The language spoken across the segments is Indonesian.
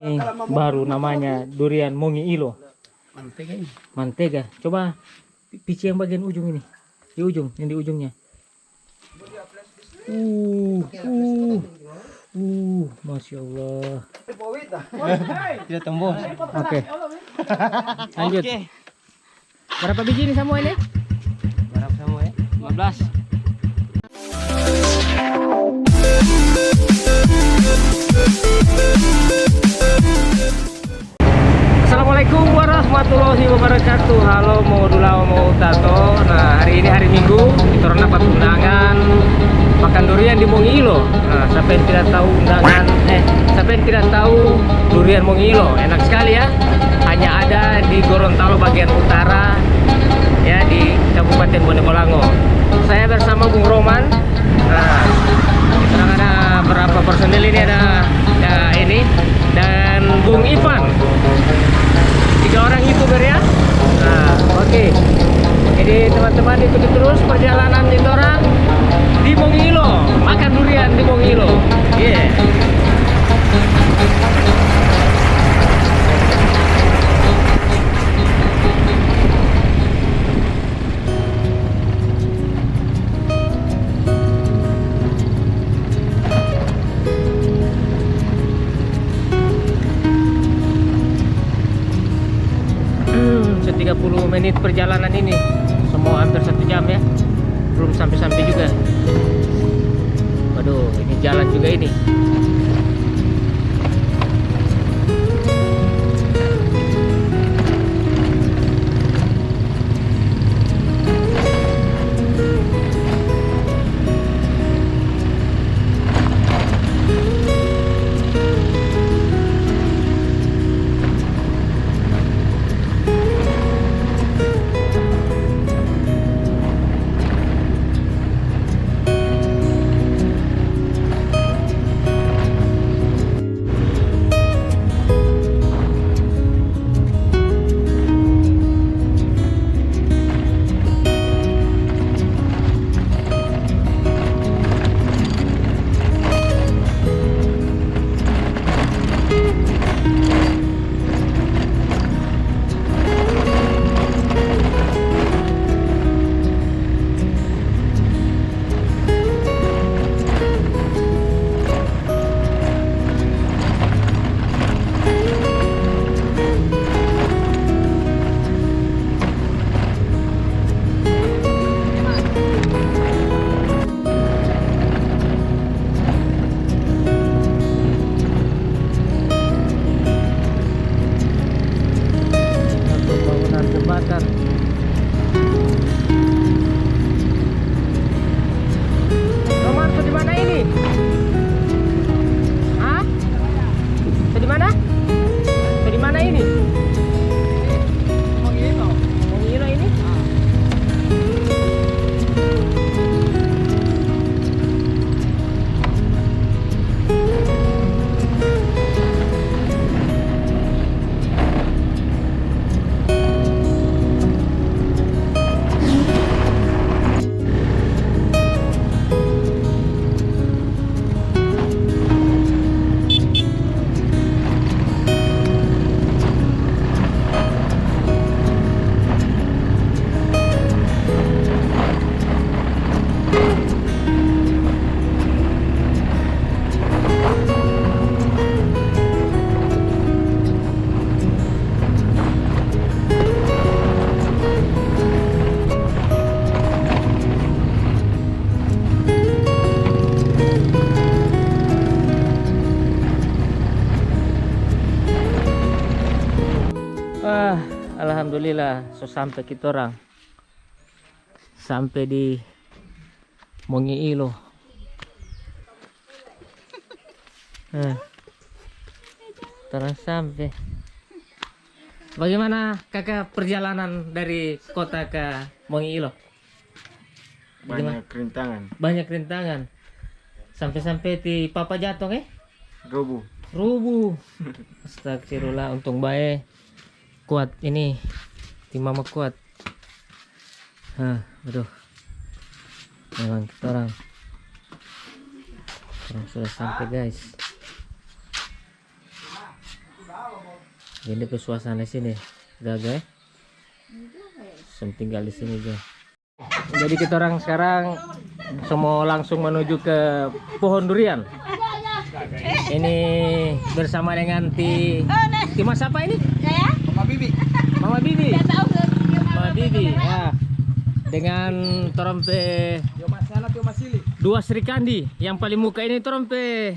Ini baru namanya durian Mongiilo. Mantega ini. Mantega. Coba pici yang bagian ujung ini. Di ujung, yang di ujungnya. Masya Allah. Tidak tumbuh. Oke. Lanjut. Berapa biji ini semua ini? Berapa semua ya? 15. Assalamualaikum warahmatullahi wabarakatuh. Halo mau dula mau tato. Nah, hari ini hari Minggu kita orang dapat undangan makan durian di Mongiilo. Nah, siapa yang tidak tahu undangan siapa yang tidak tahu durian Mongiilo, enak sekali ya. Hanya ada di Gorontalo bagian utara ya, di Kabupaten Bonegolango. Saya bersama Bung Roman. Nah, kita ada berapa personil ini, ada ini dan Bung Ivan. 3 orang YouTuber ya. Nah, oke. Jadi teman-teman ikuti terus perjalanan kita orang di Mongiilo, makan durian di Mongiilo. Yeah. Se 30 menit perjalanan ini, semua hampir 1 jam ya, belum sampai-sampai juga. Waduh, ini jalan juga ini. Jembatan. Roman, tuh di mana ini? Hah? Tuh di mana? Tuh di mana ini? Mongiilo. Mongiilo ini? Wah, alhamdulillah, so sampai kita orang. Sampai di Mongiilo. Terang sampai. Bagaimana kakak perjalanan dari kota ke Mongiilo? Banyak rintangan. Banyak rintangan. Sampai-sampai di Papa Jatong Rubuh. Astagfirullah, untung baik. Kuat ini, tim mama kuat. Aduh, memang kita orang sudah sampai guys. Ini suasana sini, Gaga. Tinggal di sini aja. Jadi kita orang sekarang semua langsung menuju ke pohon durian. Ini bersama dengan Mas apa ini? Mama Bibi. Mama Bibi. Mama Bibi. Ya. Dengan trompe dua Sri Kandi. Yang paling muka ini trompe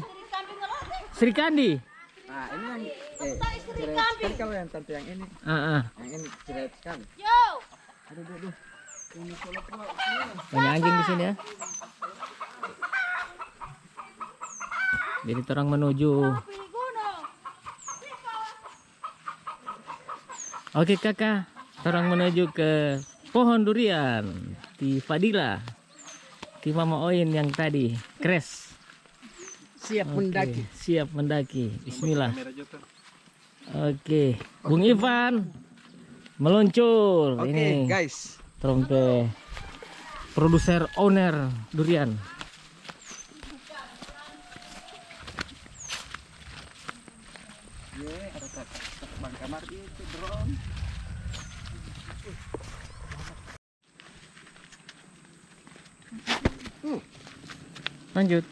Sri Kandi. Nah, ini yang cerai sekali kalau yang tante yang ini. Yang ini cerai sekali. Aduh. Banyak anjing di sini ya. Jadi orang menuju. Oke kakak, orang menuju ke pohon durian di Fadila, di Mama Oin yang tadi crash. Siap mendaki. Siap mendaki. Bismillah. Oke, Bung Ivan meluncur. Oke, Ini guys. trompe produser owner durian. Bang kamar itu drone. Lanjut.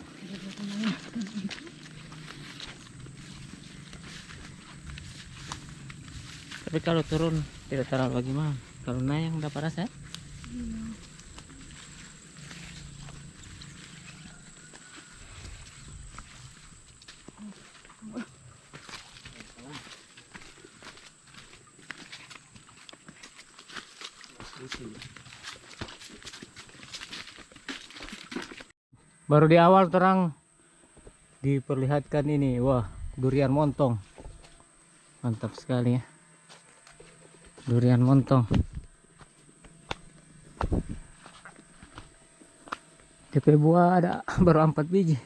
Tapi kalau turun tidak terlalu gimana? Kalau naik yang dapat rasa? Baru di awal terang diperlihatkan ini, wah durian montong, mantap sekali ya, durian montong. DP buah ada baru 4 biji.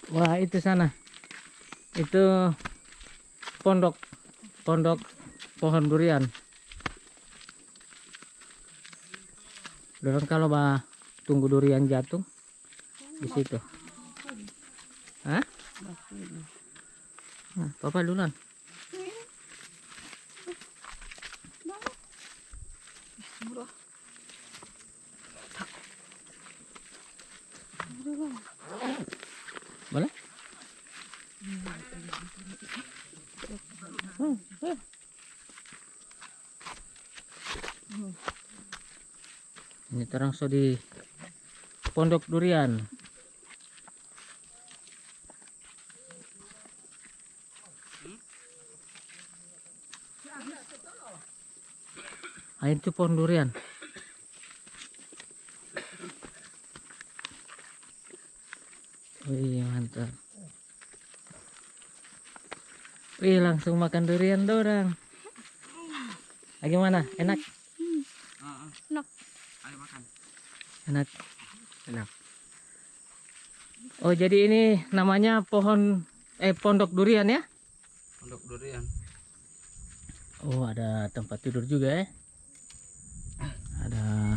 Wah itu sana, itu pondok pohon durian. Dorong kalau tunggu durian jatuh di situ. Hah? Nah, papa duluan. Boleh? Ini terang so di pondok durian. Itu pohon durian. Wih mantap. Wih langsung makan durian dorang. Gimana? Enak? Enak. Ayo makan. Enak. Oh jadi ini namanya pondok durian ya? Pondok durian. Oh ada tempat tidur juga ya? Ada.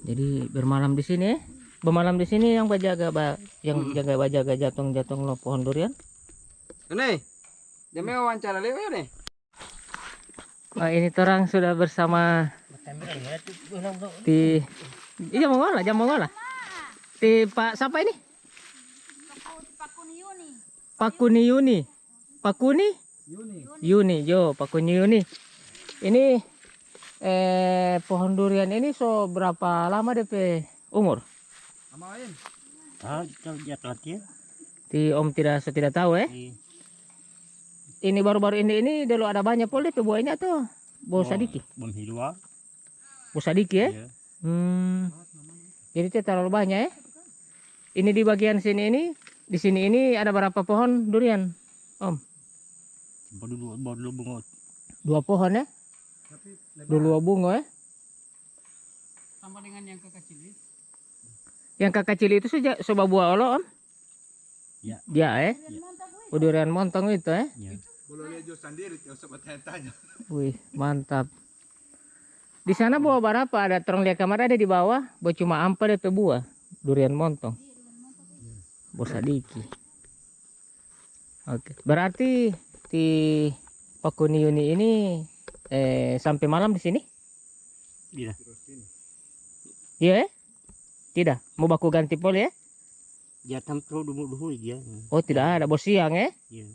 Jadi bermalam di sini ya? Bermalam di sini yang jaga jatuh lo pohon durian. Ini, jamnya wawancara lewat nih. Wah ini terang sudah bersama iya mau ngolah, jam mau ngolah. Pak siapa ini? Pakuni Yuni. Pakuni? Yuni, Pakuni Yuni. Ini pohon durian ini berapa lama DP umur? Amain. Sejak latihan. Om tidak tahu ya. Ini baru-baru ini dulu ada banyak pol DP buahnya tuh. Bau sadiki. Bom hilwa. Bau sadiki ya. Iya. Jadi itu terlalu banyak ya. Ini di bagian sini ini, di sini ini ada berapa pohon durian, Om? Baru bunga. 2 pohon ya? 2 bunga ya? Sama dengan yang kekecil. Yang kakak cili itu saja coba buah olo, Om? Ya. Ya ya? Durian montong itu ya? Ya. Boleh lihat sendiri, tidak usah bertanya-tanya. Wih, mantap. Di sana buah berapa? Ada terong lihat kamar ada di bawah. Buah cuma ampel itu buah durian montong. Bau sadiki. Oke, berarti di Pakuniuni ini sampai malam di sini? Iya. Iya ya? Tidak. Mau baku ganti pol ya? Jatam terus dulu dia. Oh, tidak ada. Bos siang ya? Iya.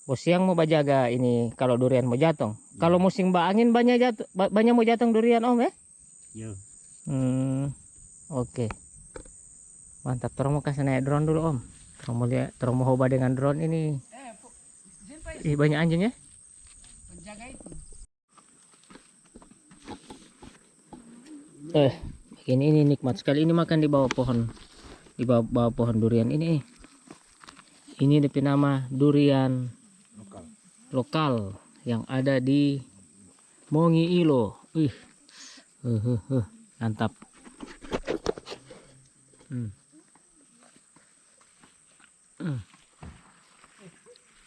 Bos siang mau bajaga ini kalau durian mau jatuh. Kalau musim angin banyak jatuh, banyak mau jatuh durian Om ya? Iya. Oke. Mantap. Terus mau kasih naik drone dulu Om. Terus mau lihat, terus mau coba dengan drone ini. Ih, banyak anjingnya. Penjaga itu. Ini nikmat sekali ini makan di bawah pohon. Di bawah pohon durian ini. Ini DP nama durian lokal yang ada di Mongi Ilo. Mantap.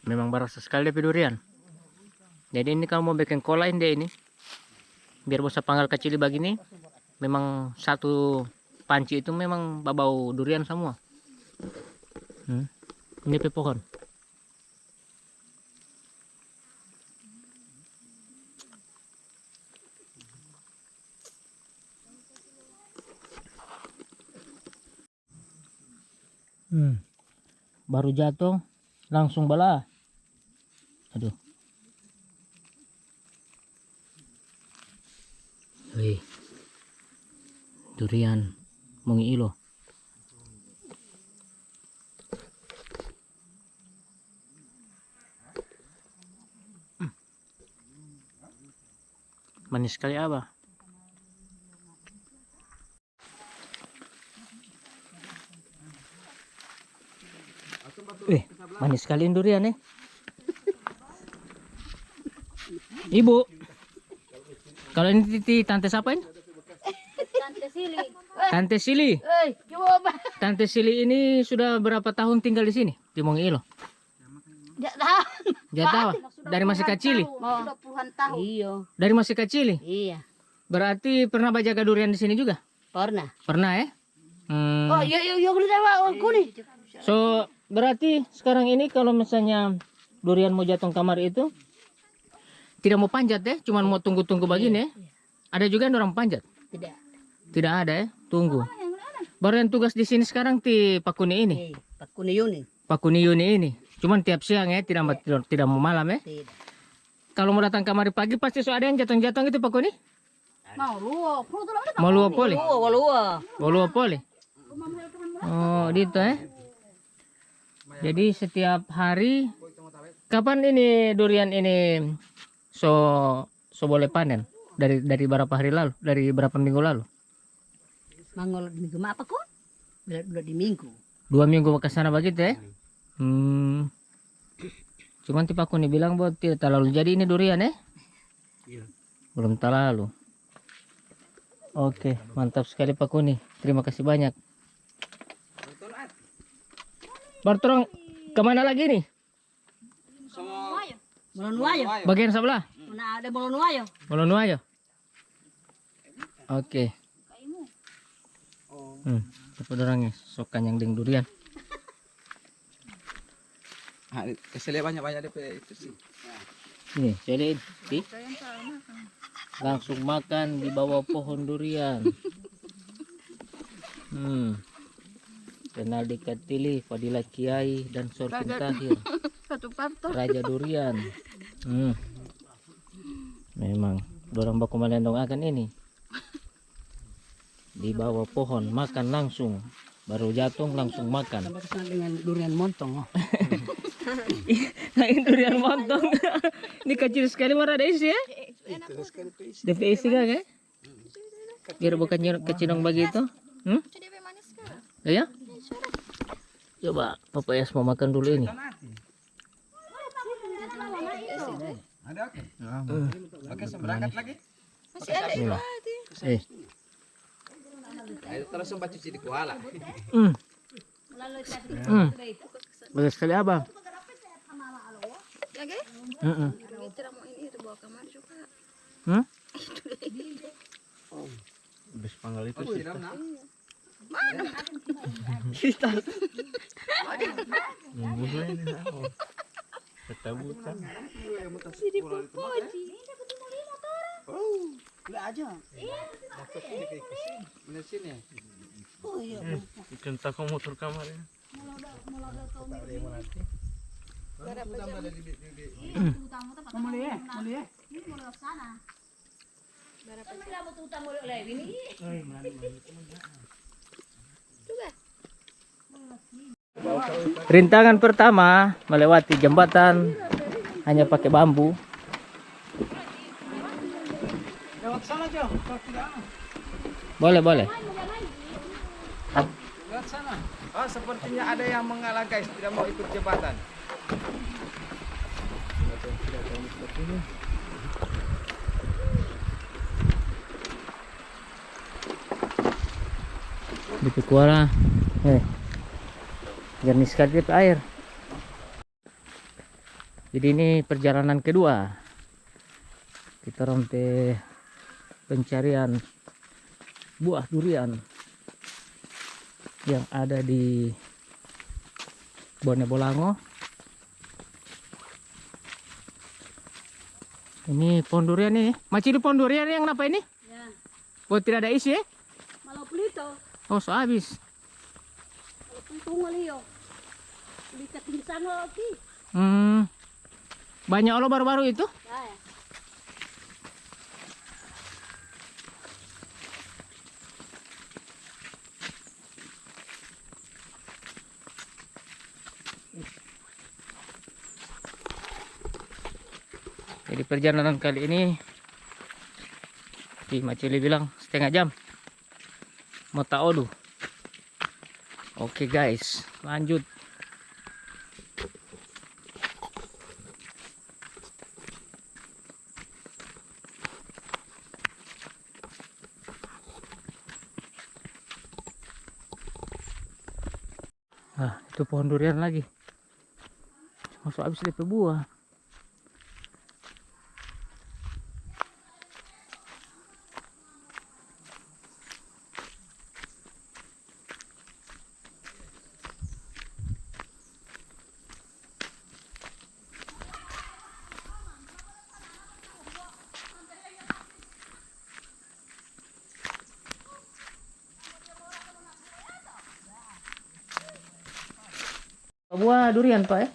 Memang berasa sekali DP durian. Jadi ini kalau mau bikin kolain deh ini. Biar bisa panggal kecil begini. Memang satu panci itu memang bau durian semua. Ini DP pohon. Baru jatuh langsung bala. Aduh. Wih. Durian Mongi Ilo. Manis sekali Abah. Manis sekali durian nih. Ibu, kalau ini titi tante siapa ini? Tante Sili. Tante Sili. Coba. Tante Sili ini sudah berapa tahun tinggal di sini di Mongi Ilo? Tidak tahu. Tidak tahu. Dari masih kecil. Sudah puluhan tahun. Iya. Dari masih kecil. Iya. Berarti pernah bajaga durian di sini juga? Pernah. Pernah ya? Oh iya kuning. So berarti sekarang ini kalau misalnya durian mau jatuh kamar itu tidak mau panjat ya, cuman mau tunggu-tunggu begini ya. Ada juga yang orang panjat? Tidak. Tidak ada ya, tunggu. Baru yang tugas di sini sekarang di Pakuni ini. Pakuni Yuni ini. Cuman tiap siang ya, tidak mau malam ya. Tidak. Kalau mau datang kamar pagi pasti so ada yang jatuh-jatuh itu Pakuni? Mau luap poli? Mau luap poli? Oh, gitu ya. Jadi setiap hari kapan ini durian ini so boleh panen? Dari berapa hari lalu? Dari berapa minggu lalu? Mangol minggu apa kok? Udah di minggu. 2 minggu ke sana begitu ya? Cuman tipe aku nih bilang buat tidak terlalu jadi ini durian ya? Iya. Belum terlalu. Oke, mantap sekali Pak Kuni. Terima kasih banyak. Bartolong kemana lagi nih? Molonuayo. Bagian sebelah? Mana ada Molonuayo? Molonuayo. Oke. Apa orangnya? Sokan yang deng durian. Kesel banyak-banyak DP itu sih. Nih, jadi langsung makan di bawah pohon durian. Renaldi Katili, Fadilah Kiai dan Sorkin Tahir. Raja Durian. Memang dorang baku melendong akan ini. Di bawah pohon makan langsung baru jatuh langsung makan. Sampai kesana dengan durian montong. Oh. Nah, ini durian montong. Ini kecil sekali mana ada isi ya? DP isi kan ya? Biar bukan kecinong begitu. Ya? Coba Papa Es mau makan dulu ini. Ada oke. Oke, berangkat lagi. Ayo terus sempat cuci di kuala. Bagus sekali abang. Habis panggal itu Oh, siram nak. Kita. Nungguin ini aku. Ketabutan. Bener sini. Ikan takut motor kamarnya. Rintangan pertama melewati jembatan hanya pakai bambu. Lewat sana Jo, kalau tidak. Boleh, boleh. Lewat sana. Oh, sepertinya ada yang mengalah guys, tidak mau ikut jembatan. Di Pikuala. Jernih sekali itu air. Jadi ini perjalanan kedua. Kita ronte pencarian buah durian yang ada di Bone Bolango. Ini pohon durian ini. Macam itu pohon durian yang apa ini? Ya. Oh, tidak ada isi ya? Malau pelito. Oh, so habis. Kalau pelito ngaliyo. Lihat di sana lagi. Banyak lo baru-baru itu? Ya. Jadi perjalanan kali ini di Macili bilang setengah jam Mota Odu. Oke guys, lanjut. Nah, itu pohon durian lagi. Masuk habis DP buah. Buah durian Pak ya?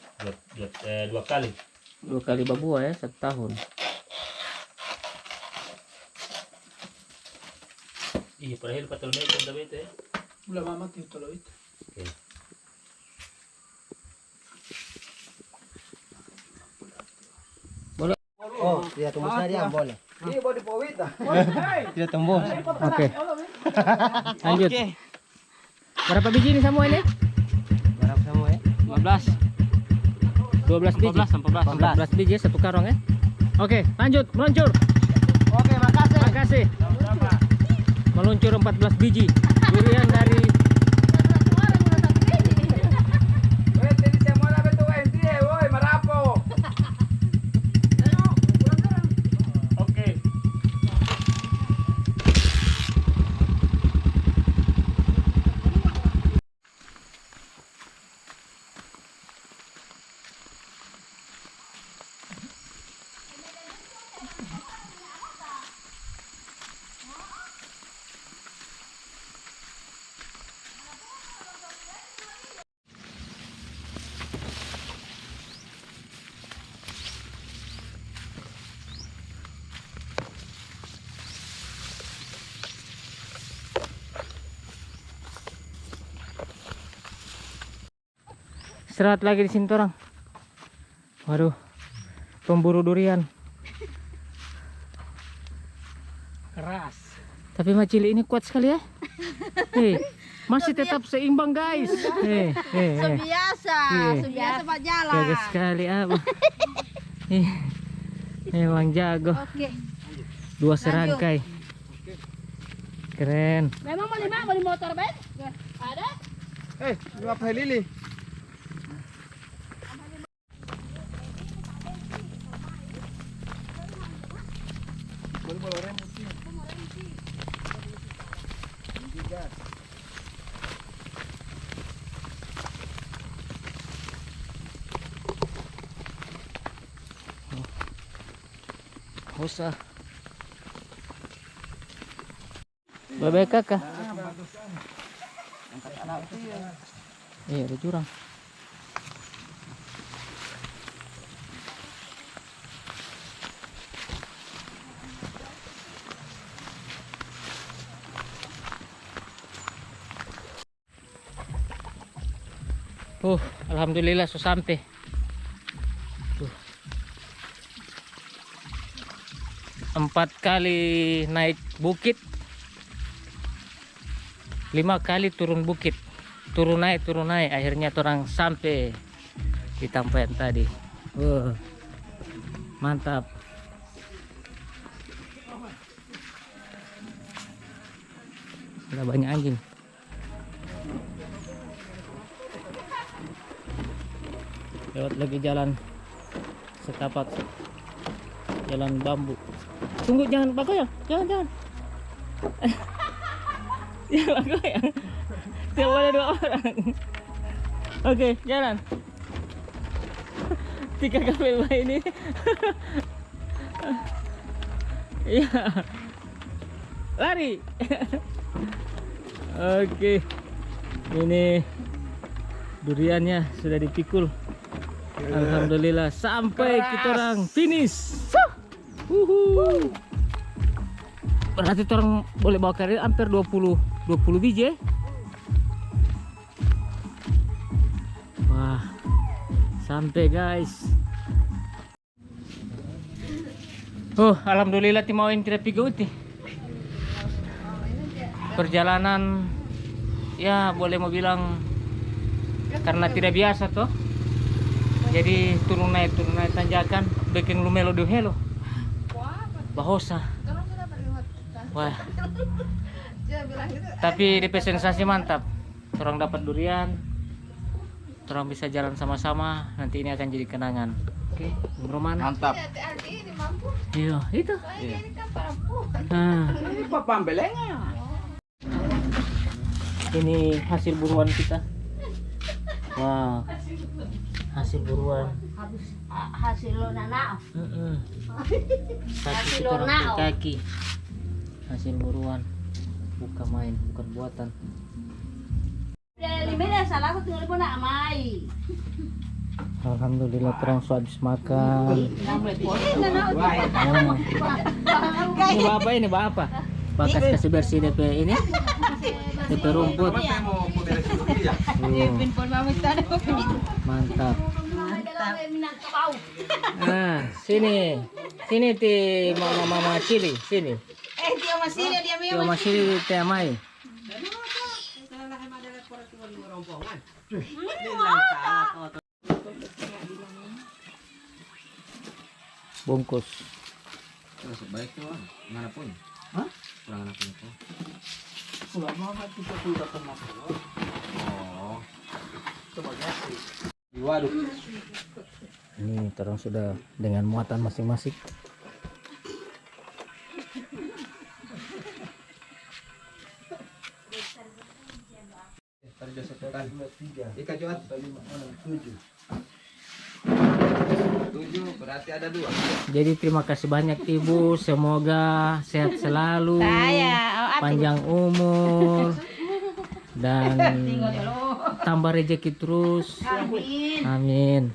Dua kali. 2 kali babuah ya, 1 tahun. Iya, padahal patol na ito damit eh. Mula mama tuloy itu. Okay. Boleh. Oh, dia tunggu saya boleh. Ini body powit dah. Tidak tembus. Oke. Lanjut. Berapa biji ini semua ini? Berapa semua ya? 12 biji. 14 biji satu karung ya. Oke, lanjut meluncur. Oke, makasih. Makasih. Meluncur 14 biji durian dari Tadi saya mau labe tu woi marapo. Oke. Istirahat lagi di sini orang. Waduh, pemburu durian. Keras. Tapi Macili ini kuat sekali ya. Masih tetap seimbang guys. Sebiasa, sebiasa Pak jalan. Jago sekali Abah. Memang jago. Oke. 2 serangkai. Keren. Memang mau di motor Ben? Ada? Lu apa Lili? Usah. Bebek kakak. Iya, ada jurang. Alhamdulillah sudah sampai. Tuh. 4 kali naik bukit, 5 kali turun bukit, turun naik, akhirnya orang sampai di tempat yang tadi. Mantap. Ada banyak anjing. Lewat lagi jalan setapak, jalan bambu. Tunggu, jangan bagoyang, jangan. Jangan bagoyang. Tidak boleh 2 orang. Oke, jalan. 3 kapel ini. Iya. Lari. Oke. Ini duriannya sudah dipikul. Alhamdulillah sampai kita orang finish. Berarti orang boleh bawa karya hampir 20 biji. Wah, sampai guys. Alhamdulillah timauin tidak pigauti. Perjalanan ya boleh mau bilang karena tidak biasa toh. Jadi turun naik tanjakan bikin lumelo duhelo. Bahosa. Wah. Tapi DP sensasi mantap. Orang dapat durian. Orang bisa jalan sama-sama. Nanti ini akan jadi kenangan. Oke, Roman. Mantap. Iya, itu. Nah, Ini apa pembelengnya? ini hasil buruan kita. Wow. Hasil buruan. Hasil lo nanao. Kaki kita orang kaki. Hasil buruan. Bukan main, bukan buatan. Limenya salah aku tinggal pun nak mai. Alhamdulillah terang habis makan. Ini apa? Bakas kasih bersih DP ini. DP rumput. Mantap. Nah, sini ti mama Cili, sini. Dia Masih teh mai. Bungkus. Masuk baik tuh, mana pun. Hah? Kurang anak itu. Pulang mama kita sudah pernah. Oh. Coba kasih. Waduh. Ini terang sudah dengan muatan masing-masing. Tadi sudah setekan. Ikan cuat. 7 berarti ada 2. Jadi terima kasih banyak Ibu, semoga sehat selalu, panjang umur, dan tambah rezeki terus. Amin.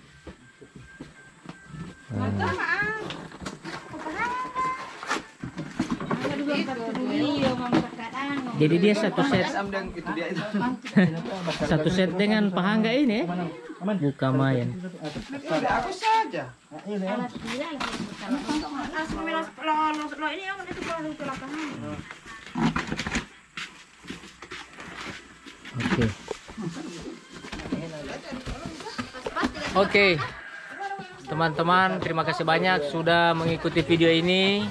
Jadi dia satu set Itu dia itu. satu set dengan pahangga ini. Buka main. Aku saja. Oke. Oke. Teman-teman, terima kasih banyak sudah mengikuti video ini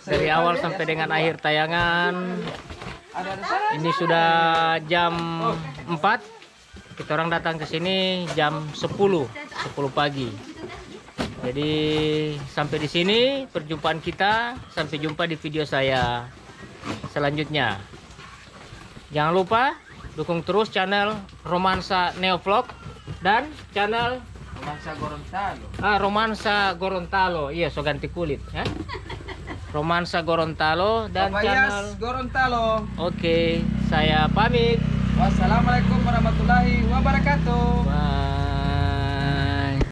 dari awal sampai dengan akhir tayangan. Ini sudah jam 4. Kita orang datang ke sini jam 10 pagi. Jadi sampai di sini perjumpaan kita. Sampai jumpa di video saya selanjutnya. Jangan lupa dukung terus channel Romansa Neovlog dan channel Romansa Gorontalo. Iya, so ganti kulit ya. Romansa Gorontalo dan channel Gorontalo. Oke, saya pamit. Wassalamualaikum warahmatullahi wabarakatuh. Bye.